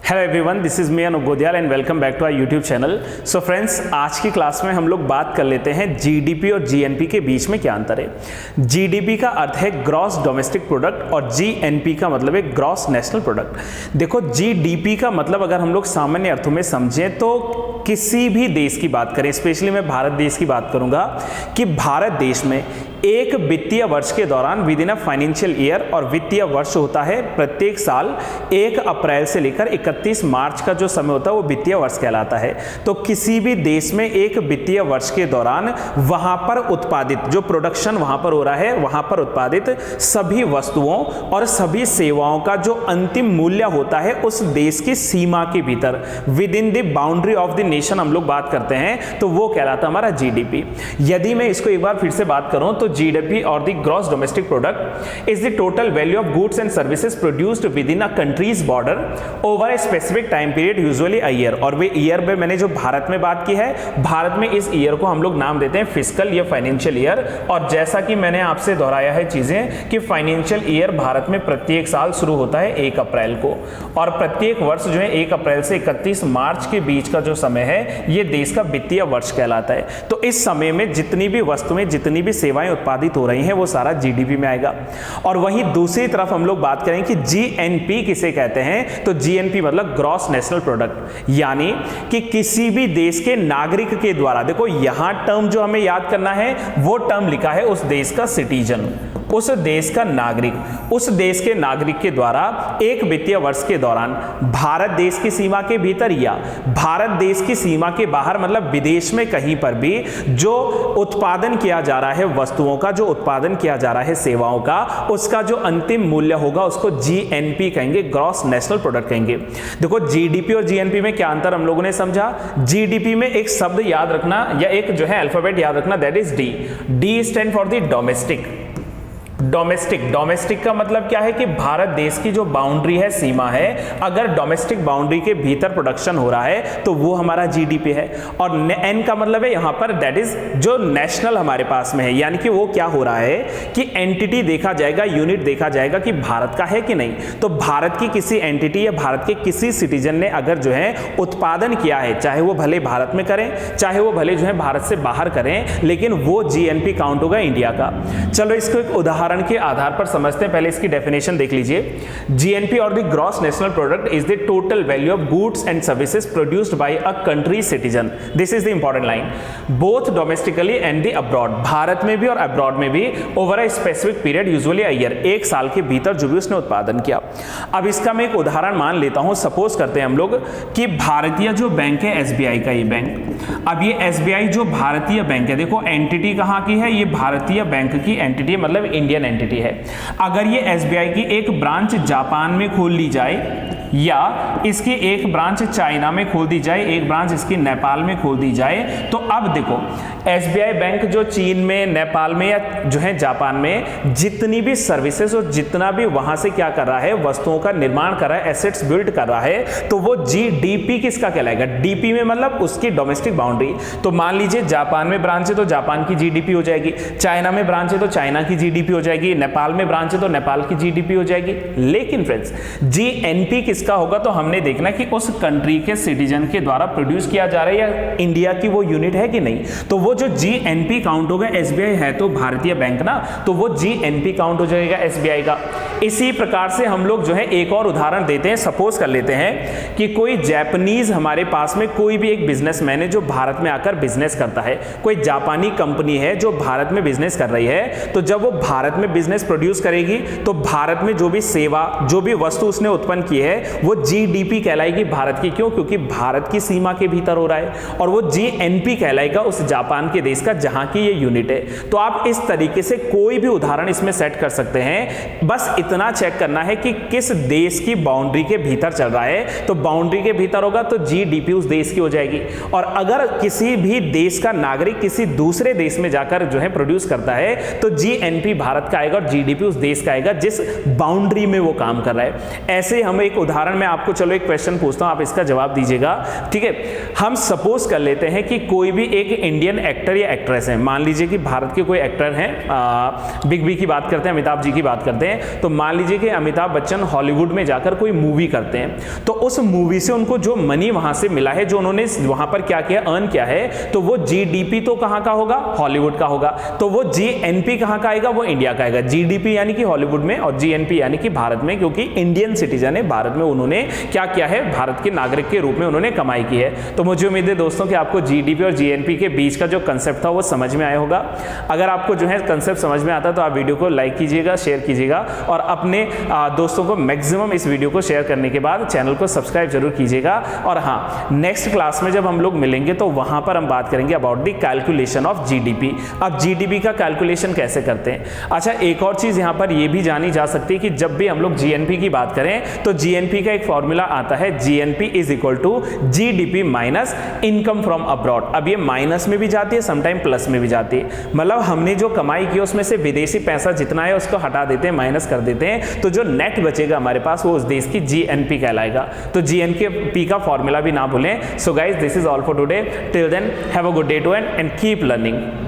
Hello everyone, this is me Anoop Godiyal and welcome back to our YouTube channel. So friends, आज की class में हम लोग बात कर लेते हैं जीडीपी और जीएनपी के बीच में क्या अंतर है। जीडीपी का अर्थ है ग्रॉस डोमेस्टिक प्रोडक्ट और जीएनपी का मतलब है ग्रॉस नेशनल प्रोडक्ट। देखो, जीडीपी का मतलब अगर हम लोग सामान्य अर्थों में समझें तो किसी भी देश की बात करें, स्पेशली मैं भारत देश की बात करूंगा कि भारत देश में एक वित्तीय वर्ष के दौरान with in a financial year, और वित्तीय वर्ष होता है प्रत्येक साल 1 अप्रैल से लेकर 31 मार्च का जो समय होता है वो वित्तीय वर्ष कहलाता है। तो किसी भी देश में एक वित्तीय वर्ष के दौरान वहां पर उत्पादित जो प्रोडक्शन वहां पर हो रहा है, वहां पर उत्पादित सभी वस्तुओं और सभी सेवाओं का जो अंतिम मूल्य होता है उस देश की सीमा के भीतर, with in the boundary of the nation हम लोग बात करते हैं, तो वो कहलाता है हमारा जीडीपी। यदि मैं इसको एक बार फिर से बात करूं तो GDP or the gross domestic product is the total value of goods and services produced within a country's border over a specific time period, usually a year। और वे ईयर में मैंने जो भारत में बात की है, भारत में इस ईयर को हम लोग नाम देते हैं फिस्कल या फाइनेंशियल ईयर। और जैसा कि मैंने आपसे दोहराया है चीजें कि फाइनेंशियल ईयर भारत में प्रत्येक साल शुरू होता है 1 अप्रैल को, और प्रत्येक वर्ष जो है 1 अप्रैल से 31 मार्च के बीच का जो समय है ये देश का वित्तीय वर्ष कहलाता है। तो इस समय में जितनी भी वस्तुएं, जितनी भी सेवाएं उत्पादित हो रही हैं वो सारा जीडीपी में आएगा। और वहीं दूसरी तरफ हम लोग बात करें कि जीएनपी किसे कहते हैं, तो जीएनपी मतलब ग्रॉस नेशनल प्रोडक्ट, यानी कि किसी भी देश के नागरिक के द्वारा, देखो यहां टर्म जो हमें याद करना है वो टर्म लिखा है उस देश का सिटीजन, उस देश का नागरिक, उस देश के नागरिक के द्वारा एक वित्तीय वर्ष के दौरान भारत देश की सीमा के भीतर या भारत देश की सीमा के बाहर मतलब विदेश में कहीं पर भी जो उत्पादन किया जा रहा है वस्तुओं का, जो उत्पादन किया जा रहा है सेवाओं का, उसका जो अंतिम मूल्य होगा उसको जीएनपी कहेंगे, ग्रॉस नेशनल प्रोडक्ट कहेंगे। देखो, जीडीपी और जीएनपी में क्या अंतर हम लोगों ने समझा। जीडीपी में एक शब्द याद रखना या एक जो है अल्फाबेट याद रखना, that is D. D stand for the domestic. Domestic का मतलब क्या है कि भारत देश की जो बाउंड्री है, सीमा है, अगर डोमेस्टिक बाउंड्री के भीतर प्रोडक्शन हो रहा है तो वो हमारा जीडीपी है। और एन का मतलब है यहां पर दैट इज जो नेशनल हमारे पास में है, यानी कि वो क्या हो रहा है कि एंटिटी देखा जाएगा, यूनिट देखा जाएगा कि भारत का है कि नहीं। तो भारत की किसी एंटिटी या भारत के किसी सिटीजन ने अगर जो है उत्पादन किया है, चाहे वो भले भारत में करें, चाहे वो भले जो है भारत से बाहर करें, लेकिन वो जीएनपी काउंट होगा इंडिया का। चलो इसको एक उदाहरण के आधार पर समझते हैं। पहले इसकी डेफिनेशन देख लीजिए। जीएनपी और the gross national product is the total value of goods and services produced by a country citizen. This is the important line, both domestically and the abroad, Bharat में भी और अब्रॉड में भी, over a specific period usually a year, 1 साल के भीतर जो भी उसने उत्पादन किया। अब इसका मैं एक उदाहरण मान लेता हूं। सपोज करते हैं हम लोग कि भारतीय जो बैंक है एसबीआई का, ये बैंक, अब ये एसबीआई जो भारतीय बैंक है, देखो एंटिटी कहां की है, ये भारतीय बैंक की एंटिटी है, मतलब इंडियन एंटिटी है। अगर ये एसबीआई की एक ब्रांच जापान में खोल ली जाए या इसकी एक ब्रांच चाइना में खोल दी जाए, एक ब्रांच इसकी नेपाल में खोल दी जाए, तो अब देखो एसबीआई बैंक जो चीन में, नेपाल में या जो है जापान में जितनी भी सर्विसेज और जितना भी वहां से क्या कर रहा है, वस्तुओं का निर्माण कर रहा है, एसेट्स बिल्ड कर रहा है, तो वो जीडीपी किसका कहलाएगा, डीपी में मतलब उसकी डोमेस्टिक बाउंड्री। तो मान लीजिए जापान में ब्रांच है तो जापान की जीडीपी हो जाएगी, चाइना में ब्रांच है तो चाइना की जीडीपी हो जाएगी, नेपाल में ब्रांच है तो नेपाल की जीडीपी हो जाएगी। लेकिन फ्रेंड्स, जीएनपी किसका होगा, तो हमने देखना कि उस कंट्री के सिटीजन के द्वारा प्रोड्यूस किया जा रहा है या इंडिया की वो यूनिट है कि नहीं। तो वो जो जीएनपी काउंट होगा, एसबीआई है तो भारतीय बैंक ना, तो वो जीएनपी काउंट हो जाएगा एसबीआई का। इसी प्रकार से हम लोग जो है एक और उदाहरण देते हैं। सपोज कर लेते हैं कि कोई जापानीज हमारे पास में, कोई भी एक बिजनेसमैन है जो भारत में आकर बिजनेस करता है, कोई जापानी कंपनी है जो भारत में बिजनेस कर रही है, तो जब वो भारत में बिजनेस प्रोड्यूस करेगी तो भारत में जो भी सेवा, जो भी वस्तु उसने उत्पन्न की है वो जीडीपी कहलाएगी भारत की। क्यों? क्योंकि भारत की सीमा के भीतर हो रहा है। और वो जीएनपी कहलाएगा उस जापान के देश का जहां की ये यूनिट है। तो आप इस तरीके से कोई भी उदाहरण इसमें सेट कर सकते हैं। बस इतना चेक करना है कि किस देश की बाउंड्री के भीतर चल रहा है, तो बाउंड्री के भीतर होगा तो जीडीपी उस देश की हो जाएगी। और अगर किसी भी देश का नागरिक किसी दूसरे देश में जाकर जो है प्रोड्यूस करता है तो जीएनपी भारत का आएगा और जीडीपी उस देश का आएगा जिस बाउंड्री में वो काम कर रहा है। ऐसे हम एक उदाहरण में आपको, चलो एक क्वेश्चन पूछता हूं, आप इसका जवाब दीजिएगा, ठीक है। हम सपोज कर लेते हैं कि कोई भी एक इंडियन एक्टर या एक्ट्रेस है, मान लीजिए कि भारत के कोई एक्टर हैं, बिग बी की बात करते हैं, अमिताभ जी की बात करते हैं, तो मान लीजिए कि अमिताभ बच्चन हॉलीवुड में जाकर कोई मूवी करते हैं, तो उस मूवी से उनको जो मनी वहां से मिला है, जो उन्होंने वहां पर क्या किया, अर्न किया है, तो वो जीडीपी तो कहां का होगा, हॉलीवुड का होगा। तो वो जीएनपी कहां का आएगा, वो इंडिया का आएगा। जीडीपी यानी कि हॉलीवुड में और जीएनपी यानी कि भारत में, क्योंकि इंडियन सिटीजन है, भारत में उन्होंने क्या किया है, भारत के नागरिक के रूप में उन्होंने कमाई की है। तो मुझे उम्मीद है दोस्तों कि आपको जीडीपी और जीएनपी के बीच का जो कंसेप्ट था वो समझ में आया होगा। अगर आपको जो है कंसेप्ट समझ में आता है तो आप वीडियो को लाइक कीजिएगा, शेयर कीजिएगा और अपने दोस्तों को मैक्सिमम इस वीडियो को शेयर करने के बाद चैनल को सब्सक्राइब जरूर कीजिएगा। और हाँ, नेक्स्ट क्लास में जब हम लोग मिलेंगे तो वहां पर हम बात करेंगे about the calculation of GDP. अब जीडीपी का कैलकुलेशन कैसे करते हैं। अच्छा, एक और चीज यहां पर यह भी जानी जा सकती है कि जब भी हम लोग जीएनपी की बात करें तो जीएनपी का एक फॉर्मूला आता है, GNP is equal to GDP minus income from abroad. अब ये माइनस में भी जाती है, समटाइम प्लस में भी जाती है। मतलब हमने जो कमाई की उसमें से विदेशी पैसा जितना है उसको हटा देते हैं, माइनस कर देते हैं, तो जो नेट बचेगा हमारे पास वो उस देश की जीएनपी कहलाएगा। तो जीएनपी का फॉर्मूला भी ना भूलें। So guys, this is all for today. Till then have a good day too and keep learning.